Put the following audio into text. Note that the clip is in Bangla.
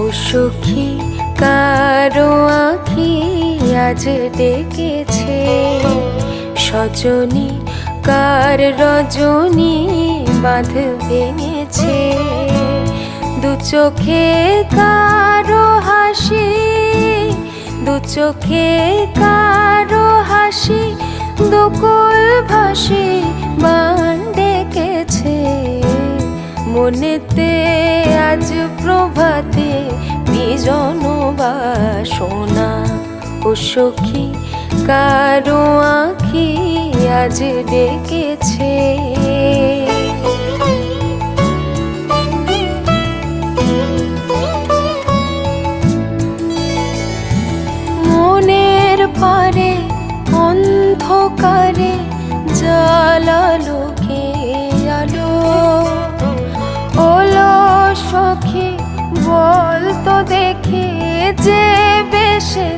ও সখী কারো আঁখি আজ ডেকেছে, সজনী কার রজনী বাঁধ ভেঙেছে। দু চোখে কারো হাসি, দু চোখে কারো হাসি, দুকুল ভাসি বান ডেকেছে। মনেতে আজ প্রভাতে বিজন বাসনা, ও সখী কারো আঁখি আজ ডেকেছে। মনের পারে অন্ধকারে জ্বালালো কে আলো, ওলো সখী বল তো দেখে যে বেশে